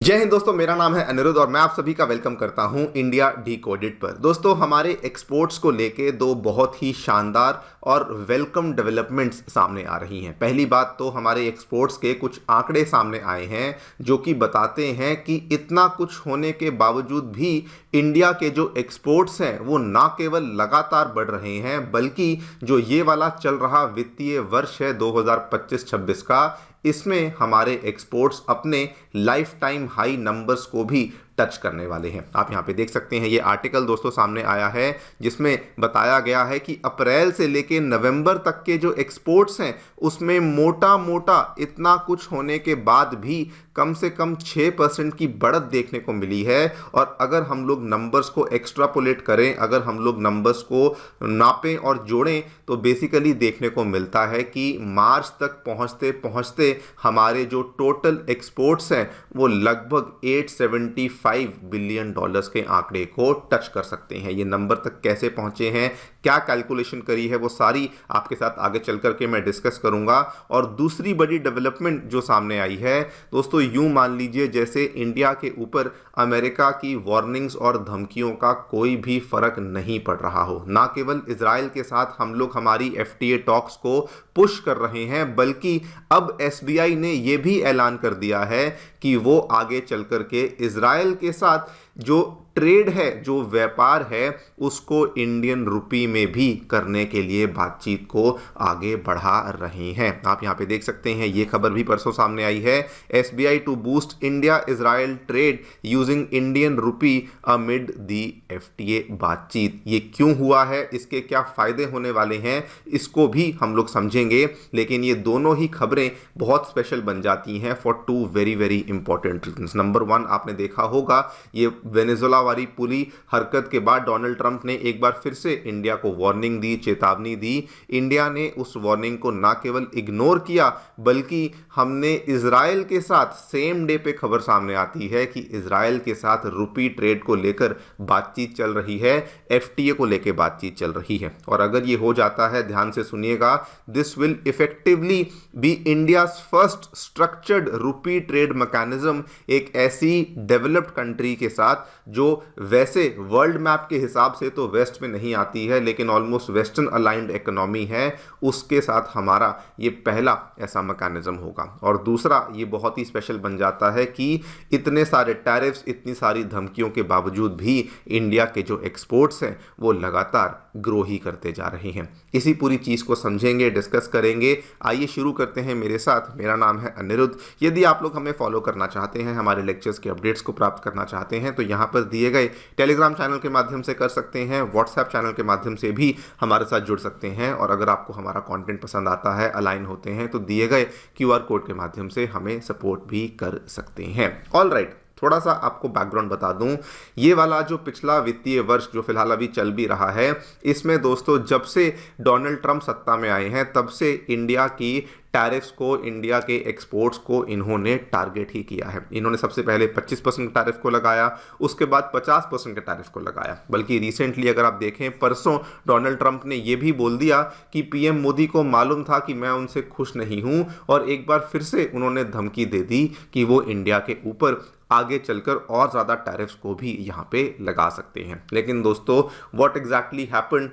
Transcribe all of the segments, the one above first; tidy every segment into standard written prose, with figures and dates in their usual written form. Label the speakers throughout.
Speaker 1: जय हिंद दोस्तों, मेरा नाम है अनिरुद्ध और मैं आप सभी का वेलकम करता हूं इंडिया डिकोडेड पर। दोस्तों, हमारे एक्सपोर्ट्स को लेके दो बहुत ही शानदार और वेलकम डेवलपमेंट्स सामने आ रही हैं। पहली बात तो हमारे एक्सपोर्ट्स के कुछ आंकड़े सामने आए हैं जो कि बताते हैं कि इतना कुछ होने के बावजूद भी इंडिया के जो एक्सपोर्ट्स हैं वो ना केवल लगातार बढ़ रहे हैं, बल्कि जो ये वाला चल रहा वित्तीय वर्ष है 2025-26 का, इसमें हमारे एक्सपोर्ट्स अपने लाइफ टाइम हाई नंबर्स को भी टच करने वाले हैं। आप यहाँ पे देख सकते हैं, ये आर्टिकल दोस्तों सामने आया है जिसमें बताया गया है कि अप्रैल से लेके नवंबर तक के जो एक्सपोर्ट्स हैं उसमें मोटा मोटा इतना कुछ होने के बाद भी कम से कम 6% की बढ़त देखने को मिली है। और अगर हम लोग नंबर्स को एक्स्ट्रापोलेट करें, अगर हम लोग नंबर्स को नापें और जोड़ें, तो बेसिकली देखने को मिलता है कि मार्च तक पहुंचते पहुंचते हमारे जो टोटल एक्सपोर्ट्स हैं वो लगभग 875 बिलियन डॉलर्स के आंकड़े को टच कर सकते हैं। ये नंबर तक कैसे पहुंचे हैं, क्या कैलकुलेशन करी है, वो सारी आपके साथ आगे चल करके मैं डिस्कस करूंगा। और दूसरी बड़ी डेवलपमेंट जो सामने आई है दोस्तों, यूं मान लीजिए जैसे इंडिया के ऊपर अमेरिका की वार्निंग्स और धमकियों का कोई भी फर्क नहीं पड़ रहा हो। ना केवल इजराइल के साथ हम लोग हमारी एफटीए टॉक्स को पुश कर रहे हैं, बल्कि अब एसबीआई ने यह भी ऐलान कर दिया है कि वो आगे चल करके इजराइल के साथ जो ट्रेड है, जो व्यापार है, उसको इंडियन रुपी में भी करने के लिए बातचीत को आगे बढ़ा रहे हैं। आप यहां पे देख सकते हैं, ये खबर भी परसों सामने आई है। SBI to boost India Israel trade using Indian rupee amid the FTA बातचीत। ये क्यों हुआ है, इसके क्या फायदे होने वाले हैं, इसको भी हम लोग समझेंगे। लेकिन ये दोनों ही खबरें बहुत स्पेशल बन जाती हैं for two very very important reasons. Number one, आपने देखा होगा ये वेनेजुएला वाली पूरी हरकत के बाद डोनाल्ड ट्रंप ने एक बार फिर से इंडिया को वार्निंग दी, चेतावनी दी। इंडिया ने उस वार्निंग को ना केवल इग्नोर किया, बल्कि हमने इजराइल के साथ सेम डे पे खबर सामने आती है कि इजराइल के साथ रुपी ट्रेड को लेकर बातचीत चल रही है, एफटीए को लेकर बातचीत चल रही है। और अगर ये हो जाता है, ध्यान से सुनिएगा, this will effectively B India's first structured rupee trade mechanism, एक ऐसी डेवलप्ड कंट्री के साथ जो वैसे वर्ल्ड मैप के हिसाब से तो वेस्ट में नहीं आती है, लेकिन ऑलमोस्ट वेस्टर्न अलाइंड इकोनॉमी है, उसके साथ हमारा ये पहला ऐसा मैकेनिज्म होगा। और दूसरा, ये बहुत ही स्पेशल बन जाता है कि इतने सारे टैरिफ्स, इतनी सारी धमकियों के बावजूद भी इंडिया के जो एक्सपोर्ट्स हैं वो लगातार ग्रो ही करते जा रहे हैं। इसी पूरी चीज़ को समझेंगे, डिस्कस करेंगे। आइए शुरू करते हैं मेरे साथ। मेरा नाम है अनिरुद्ध। यदि आप लोग हमें फॉलो करना चाहते हैं, हमारे लेक्चर्स के अपडेट्स को प्राप्त करना चाहते हैं, तो यहाँ पर दिए गए टेलीग्राम चैनल के माध्यम से कर सकते हैं, व्हाट्सएप चैनल के माध्यम से भी हमारे साथ जुड़ सकते हैं। और अगर आपको हमारा कंटेंट पसंद आता है, अलाइन होते हैं, तो दिए गए क्यूआर कोड के माध्यम से हमें सपोर्ट भी कर सकते हैं। ऑल राइट, थोड़ा सा आपको बैकग्राउंड बता दूं। ये वाला जो पिछला वित्तीय वर्ष जो फिलहाल अभी चल भी रहा है, इसमें दोस्तों जब से डोनाल्ड ट्रंप सत्ता में आए हैं तब से इंडिया की टैरिफ्स को, इंडिया के एक्सपोर्ट्स को इन्होंने टारगेट ही किया है। इन्होंने सबसे पहले 25% टैरिफ को लगाया, उसके बाद 50% के टैरिफ को लगाया। बल्कि रिसेंटली अगर आप देखें, परसों डोनाल्ड ट्रंप ने यह भी बोल दिया कि पीएम मोदी को मालूम था कि मैं उनसे खुश नहीं हूं, और एक बार फिर से उन्होंने धमकी दे दी कि वो इंडिया के ऊपर आगे चलकर और ज़्यादा टैरिफ्स को भी यहाँ पे लगा सकते हैं। लेकिन दोस्तों, व्हाट एग्जैक्टली हैपेंड,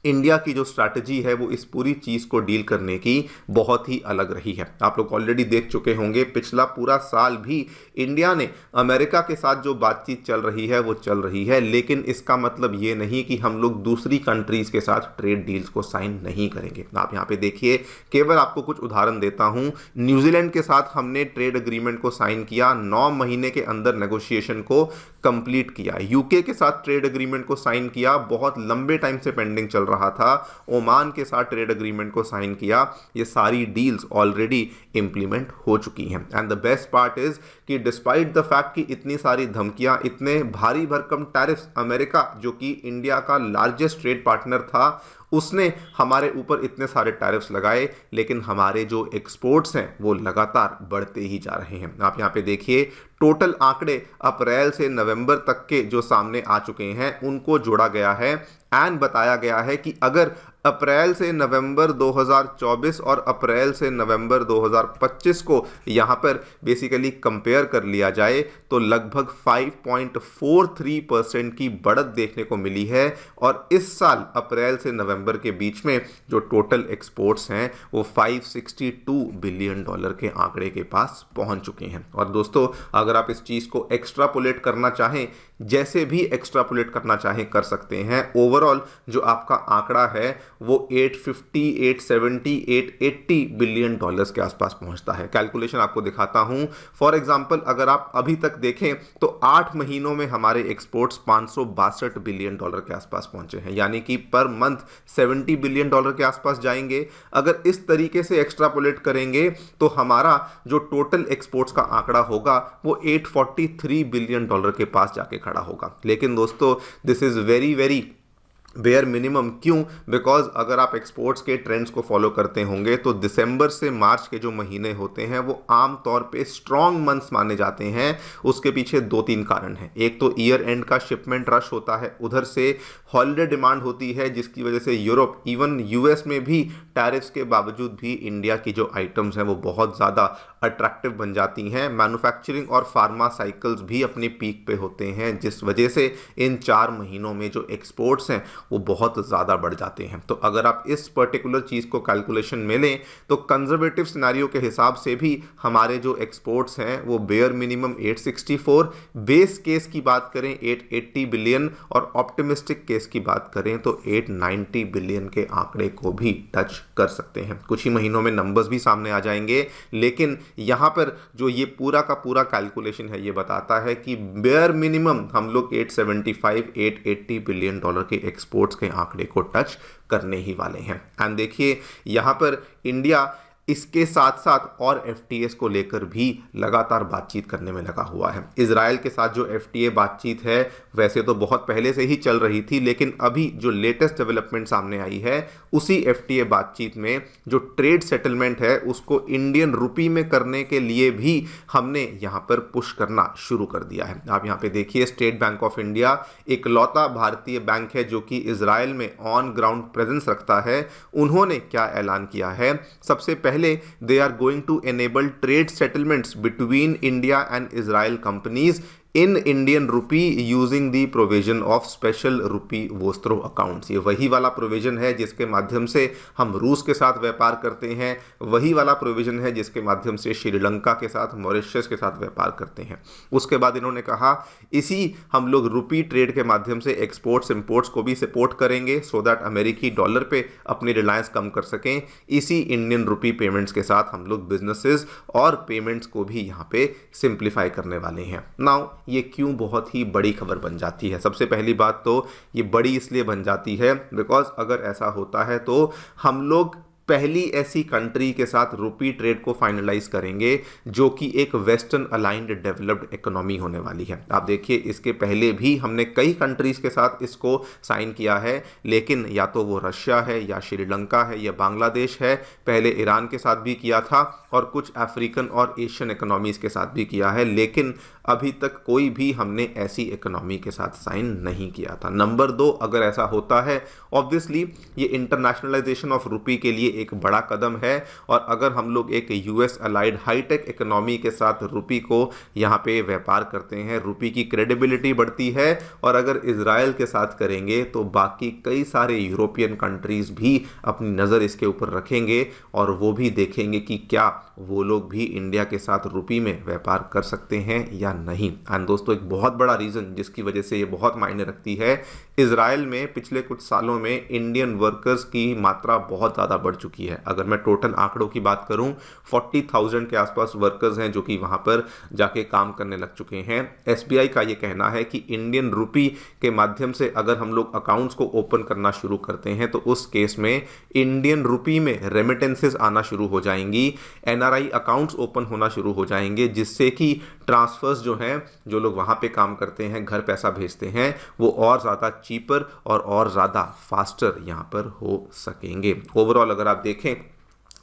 Speaker 1: इंडिया की जो स्ट्रैटेजी है वो इस पूरी चीज़ को डील करने की बहुत ही अलग रही है। आप लोग ऑलरेडी देख चुके होंगे, पिछला पूरा साल भी इंडिया ने अमेरिका के साथ जो बातचीत चल रही है वो चल रही है, लेकिन इसका मतलब ये नहीं कि हम लोग दूसरी कंट्रीज़ के साथ ट्रेड डील्स को साइन नहीं करेंगे। आप यहाँ पे देखिए, केवल आपको कुछ उदाहरण देता हूँ। न्यूजीलैंड के साथ हमने ट्रेड एग्रीमेंट को साइन किया, 9 महीने के अंदर नेगोशिएशन को कंप्लीट किया। यूके के साथ ट्रेड एग्रीमेंट को साइन किया, बहुत लंबे टाइम से पेंडिंग चल रहा था। ओमान के साथ ट्रेड एग्रीमेंट को साइन किया। ये सारी डील्स ऑलरेडी इंप्लीमेंट हो चुकी हैं। And the best part is कि डिस्पाइट द फैक्ट कि इतनी सारी धमकियां, इतने भारी भरकम टैरिफ्स, अमेरिका जो कि इंडिया का लार्जेस्ट ट्रेड पार्टनर था, उसने हमारे ऊपर इतने सारे टैरिफ्स लगाए, लेकिन हमारे जो एक्सपोर्ट्स हैं वो लगातार बढ़ते ही जा रहे हैं। आप यहाँ पे देखिए, टोटल आंकड़े अप्रैल से नवंबर तक के जो सामने आ चुके हैं उनको जोड़ा गया है एंड बताया गया है कि अगर अप्रैल से नवंबर 2024 और अप्रैल से नवंबर 2025 को यहाँ पर बेसिकली कंपेयर कर लिया जाए तो लगभग 5.43% की बढ़त देखने को मिली है। और इस साल अप्रैल से नवंबर के बीच में जो टोटल एक्सपोर्ट्स हैं वो 562 बिलियन डॉलर के आंकड़े के पास पहुंच चुके हैं। और दोस्तों अगर आप इस चीज़ को एक्स्ट्रापोलेट करना चाहें, जैसे भी एक्स्ट्रापोलेट करना चाहें कर सकते हैं, ओवरऑल जो आपका आंकड़ा है वो 850, 870, 880 बिलियन डॉलर्स के आसपास पहुंचता है। कैलकुलेशन आपको दिखाता हूं। फॉर एग्जांपल अगर आप अभी तक देखें तो 8 महीनों में हमारे एक्सपोर्ट्स 562 बिलियन डॉलर के आसपास पहुंचे हैं, यानी कि पर मंथ 70 बिलियन डॉलर के आसपास जाएंगे। अगर इस तरीके से एक्स्ट्रापोलेट करेंगे तो हमारा जो टोटल एक्सपोर्ट्स का आंकड़ा होगा वो 843 बिलियन डॉलर के पास जाके खड़ा होगा। लेकिन दोस्तों this is very very bare minimum. क्यों? बिकॉज अगर आप एक्सपोर्ट्स के ट्रेंड्स को फॉलो करते होंगे तो दिसंबर से मार्च के जो महीने होते हैं वो आम तौर पे स्ट्रॉन्ग मंथ्स माने जाते हैं। उसके पीछे 2-3 कारण हैं। एक तो ईयर एंड का शिपमेंट रश होता है, उधर से हॉलिडे डिमांड होती है जिसकी वजह से यूरोप, इवन यूएस में भी टैरिफ्स के बावजूद भी इंडिया की जो आइटम्स हैं वो बहुत ज़्यादा अट्रैक्टिव बन जाती हैं। मैन्युफैक्चरिंग और फार्मा साइकिल्स भी अपनी पीक पे होते हैं, जिस वजह से इन 4 महीनों में जो एक्सपोर्ट्स हैं वो बहुत ज़्यादा बढ़ जाते हैं। तो अगर आप इस पर्टिकुलर चीज़ को कैलकुलेशन में लें तो कंजर्वेटिव सिनेरियो के हिसाब से भी हमारे जो एक्सपोर्ट्स हैं वो बेयर मिनिमम 864, बेस केस की बात करें 880 बिलियन और ऑप्टिमिस्टिक केस की बात करें तो 890 बिलियन के आंकड़े को भी टच कर सकते हैं। कुछ ही महीनों में नंबर्स भी सामने आ जाएंगे, लेकिन यहाँ पर जो ये पूरा का पूरा कैलकुलेशन है ये बताता है कि बेयर मिनिमम हम लोग 875, 880 बिलियन डॉलर के एक्सपोर्ट्स के आंकड़े को टच करने ही वाले हैं। एंड देखिए यहाँ पर इंडिया इसके साथ साथ और एफटीएस को लेकर भी लगातार बातचीत करने में लगा हुआ है। इजराइल के साथ जो एफटीए बातचीत है वैसे तो बहुत पहले से ही चल रही थी, लेकिन अभी जो लेटेस्ट डेवलपमेंट सामने आई है उसी एफटीए बातचीत में जो ट्रेड सेटलमेंट है उसको इंडियन रुपी में करने के लिए भी हमने यहाँ पर पुश करना शुरू कर दिया है। आप यहाँ पे देखिए स्टेट बैंक ऑफ इंडिया इकलौता भारतीय बैंक है जो कि इजराइल में ऑन ग्राउंड प्रेजेंस रखता है। उन्होंने क्या ऐलान किया है? सबसे पहले they are going to enable trade settlements between India and Israel companies in Indian rupee using the provision of special rupee vostro accounts. ये वही वाला प्रोविजन है जिसके माध्यम से हम रूस के साथ व्यापार करते हैं, वही वाला प्रोविजन है जिसके माध्यम से श्रीलंका के साथ, मॉरिशस के साथ व्यापार करते हैं। उसके बाद इन्होंने कहा इसी हम लोग रुपी ट्रेड के माध्यम से एक्सपोर्ट्स इंपोर्ट्स को भी सपोर्ट करेंगे सो दैट अमेरिकी डॉलर पे अपनी रिलायंस कम कर सकें। इसी इंडियन रुपी पेमेंट्स के साथ हम लोग बिजनेसेस और पेमेंट्स को भी यहाँ पे सिंप्लीफाई करने वाले हैं। नाउ ये क्यों बहुत ही बड़ी खबर बन जाती है? सबसे पहली बात तो ये बड़ी इसलिए बन जाती है बिकॉज अगर ऐसा होता है तो हम लोग पहली ऐसी कंट्री के साथ रुपी ट्रेड को फाइनलाइज करेंगे जो कि एक वेस्टर्न अलाइंड डेवलप्ड इकोनॉमी होने वाली है। आप देखिए इसके पहले भी हमने कई कंट्रीज के साथ इसको साइन किया है, लेकिन या तो वो रशिया है या श्रीलंका है या बांग्लादेश है। पहले ईरान के साथ भी किया था और कुछ अफ्रीकन और एशियन इकोनॉमीज के साथ भी किया है, लेकिन अभी तक कोई भी हमने ऐसी इकोनॉमी के साथ साइन नहीं किया था। नंबर 2, अगर ऐसा होता है ऑब्वियसली ये इंटरनेशनलाइजेशन ऑफ रुपी के लिए एक बड़ा कदम है, और अगर हम लोग एक यूएस अलाइड हाईटेक इकोनॉमी के साथ रुपी को यहाँ पे व्यापार करते हैं, रुपी की क्रेडिबिलिटी बढ़ती है। और अगर इजराइल के साथ करेंगे तो बाकी कई सारे यूरोपियन कंट्रीज भी अपनी नज़र इसके ऊपर रखेंगे और वो भी देखेंगे कि क्या वो लोग भी इंडिया के साथ रुपी में व्यापार कर सकते हैं या नहीं। एंड दोस्तों एक बहुत बड़ा रीज़न जिसकी वजह से ये बहुत मायने रखती है, इजराइल में पिछले कुछ सालों में इंडियन वर्कर्स की मात्रा बहुत ज़्यादा बढ़ चुकी है। अगर मैं टोटल आंकड़ों की बात करूं 40,000 के आसपास वर्कर्स हैं जो कि वहां पर जाके काम करने लग चुके हैं। एसबीआई का ये कहना है कि इंडियन रुपी के माध्यम से अगर हम लोग अकाउंट्स को ओपन करना शुरू करते हैं तो उस केस में इंडियन रुपी में रेमिटेंसेस आना शुरू हो जाएंगी, एनआरआई अकाउंट्स ओपन होना शुरू हो जाएंगे, जिससे कि ट्रांसफर्स जो हैं, जो लोग वहाँ पे काम करते हैं, घर पैसा भेजते हैं, वो और ज़्यादा चीपर और ज़्यादा फास्टर यहाँ पर हो सकेंगे। ओवरऑल अगर आप देखें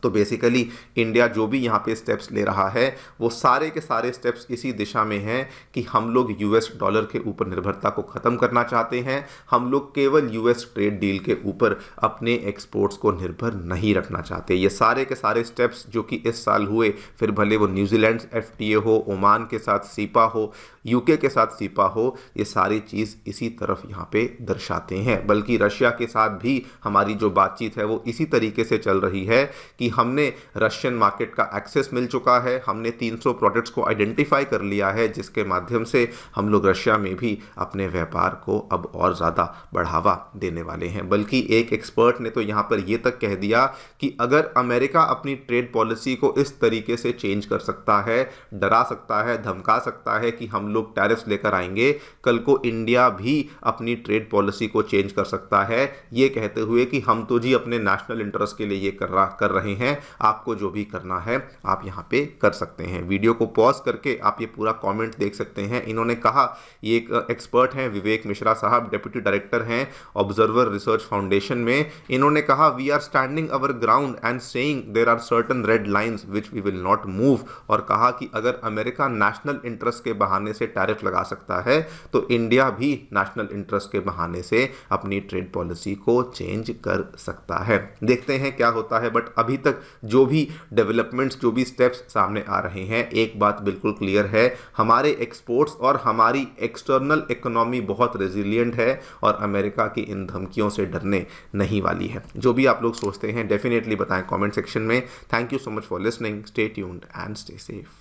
Speaker 1: तो बेसिकली इंडिया जो भी यहाँ पे स्टेप्स ले रहा है वो सारे के सारे स्टेप्स इसी दिशा में हैं कि हम लोग यूएस डॉलर के ऊपर निर्भरता को ख़त्म करना चाहते हैं। हम लोग केवल यूएस ट्रेड डील के ऊपर अपने एक्सपोर्ट्स को निर्भर नहीं रखना चाहते। ये सारे के सारे स्टेप्स जो कि इस साल हुए, फिर भले वो न्यूजीलैंड एफटीए हो, ओमान के साथ सीपा हो, यूके के साथ सीपा हो, ये सारी चीज़ इसी तरफ यहाँ पे दर्शाते हैं। बल्कि रशिया के साथ भी हमारी जो बातचीत है वो इसी तरीके से चल रही है कि हमने रशियन मार्केट का एक्सेस मिल चुका है, हमने 300 प्रोडक्ट्स को आइडेंटिफाई कर लिया है जिसके माध्यम से हम लोग रशिया में भी अपने व्यापार को अब और ज़्यादा बढ़ावा देने वाले हैं। बल्कि एक एक्सपर्ट ने तो यहाँ पर ये तक कह दिया कि अगर अमेरिका अपनी ट्रेड पॉलिसी को इस तरीके से चेंज कर सकता है, डरा सकता है, धमका सकता है कि हम लोग टैरिफ्स लेकर आएंगे, कल को इंडिया भी अपनी ट्रेड पॉलिसी को चेंज कर सकता है, ये कहते हुए कि हम तो जी अपने नेशनल इंटरेस्ट के लिए ये कर रहे हैं, आपको जो भी करना है आप यहाँ पे कर सकते हैं। वीडियो को पॉज करके आप ये पूरा कमेंट देख सकते हैं। इन्होंने कहा, ये एक एक्सपर्ट हैं विवेक मिश्रा साहब, डेप्यूटी डायरेक्टर हैं ऑब्जर्वर रिसर्च फाउंडेशन में। इन्होंने कहा, we are standing our ground and saying there are certain red lines which we will not move. और कहा कि अगर अमेरिका नेशनल इंटरेस्ट के बहाने से टैरिफ लगा सकता है तो इंडिया भी नेशनल इंटरेस्ट के बहाने से अपनी ट्रेड पॉलिसी को चेंज कर सकता है। देखते हैं क्या होता है, बट अभी तक जो भी डेवलपमेंट्स, जो भी स्टेप्स सामने आ रहे हैं, एक बात बिल्कुल क्लियर है, हमारे एक्सपोर्ट्स और हमारी एक्सटर्नल इकोनॉमी बहुत रेजिलिएंट है और अमेरिका की इन धमकियों से डरने नहीं वाली है। जो भी आप लोग सोचते हैं डेफिनेटली बताएं कमेंट सेक्शन में। Thank you so much for listening, stay tuned and stay safe.